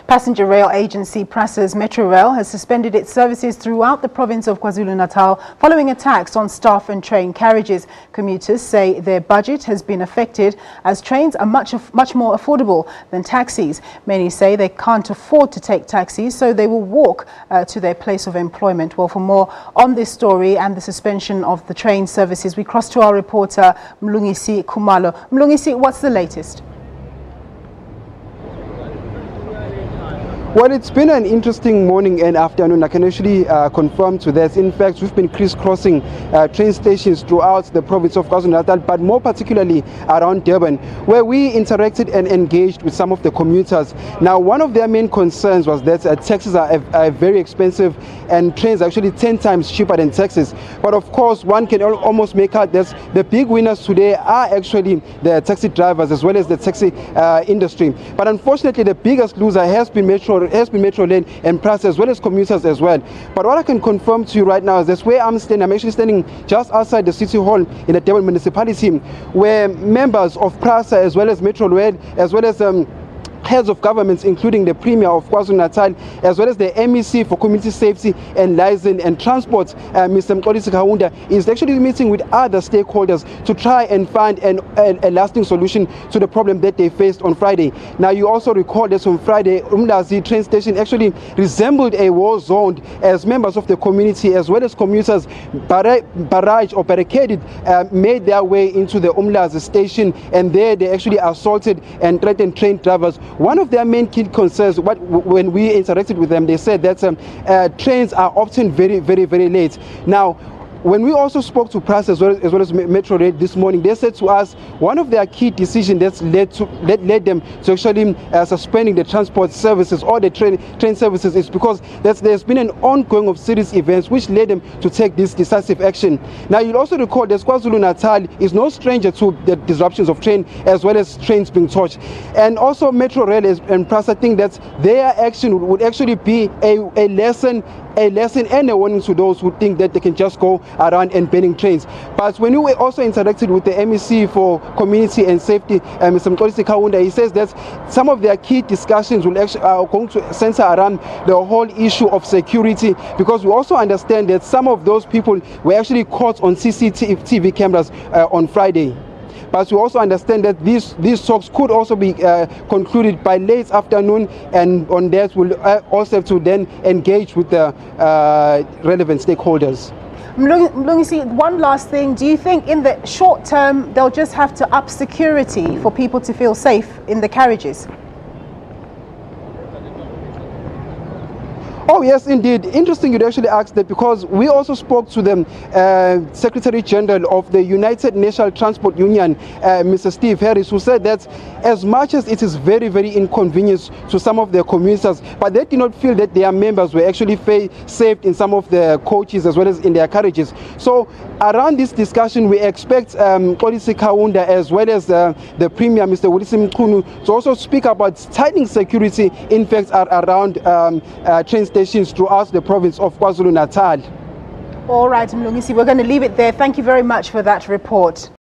Passenger rail agency Prasa's Metrorail has suspended its services throughout the province of KwaZulu-Natal following attacks on staff and train carriages. Commuters say their budget has been affected as trains are much more affordable than taxis. Many say they can't afford to take taxis, so they will walk to their place of employment. Well, for more on this story and the suspension of the train services, we cross to our reporter Mlungisi Khumalo. Mlungisi, what's the latest? Well, it's been an interesting morning and afternoon. I can actually confirm to that. In fact, we've been crisscrossing train stations throughout the province of KwaZulu-Natal, but more particularly around Durban, where we interacted and engaged with some of the commuters. Now, one of their main concerns was that taxis are very expensive and trains are actually 10 times cheaper than taxis. But of course, one can almost make out that the big winners today are actually the taxi drivers as well as the taxi industry. But unfortunately, the biggest loser has been Metrorail and Prasa, as well as commuters as well. But what I can confirm to you right now is that where I'm standing, I'm actually standing just outside the city hall in the Durban municipality, where members of Prasa as well as Metrorail, as well as heads of governments, including the Premier of KwaZulu-Natal, as well as the MEC for Community Safety and Liaison and Transport, Mr. Mlungisi Khumalo, is actually meeting with other stakeholders to try and find a lasting solution to the problem that they faced on Friday. Now, you also recall that on Friday, Mlungisi train station actually resembled a war zone as members of the community, as well as commuters, barricaded, made their way into the Mlungisi station, and there they actually assaulted and threatened train drivers. One of their main key concerns, when we interacted with them, they said that trains are often very late. Now, when we also spoke to Prasa as well as Metrorail this morning, they said to us one of their key decisions that led them to actually suspending the transport services or the train services is because there's been an ongoing of serious events which led them to take this decisive action. Now, you'll also recall that KwaZulu-Natal is no stranger to the disruptions of train as well as trains being torched. And also Metrorail and Prasa think that their action would actually be a lesson and a warning to those who think that they can just go around and banning trains. But when we also interacted with the MEC for Community and Safety, Mr. Mlungisi Khumalo, he says that some of their key discussions will actually are going to center around the whole issue of security, because we also understand that some of those people were actually caught on CCTV cameras on Friday. But we also understand that these talks could also be concluded by late afternoon, and on that we'll also have to then engage with the relevant stakeholders. Mlungisi, one last thing. Do you think in the short term they'll just have to up security for people to feel safe in the carriages? Oh, yes, indeed. Interesting you'd actually ask that, because we also spoke to the Secretary General of the United National Transport Union, Mr. Steve Harris, who said that as much as it is very inconvenient to some of their commuters, but they did not feel that their members were actually saved in some of the coaches as well as in their carriages. So around this discussion, we expect Mlungisi Khumalo as well as the Premier, Mr. to also speak about tightening security, in fact, around train stations throughout the province of KwaZulu-Natal. All right, Mlungisi, we're going to leave it there. Thank you very much for that report.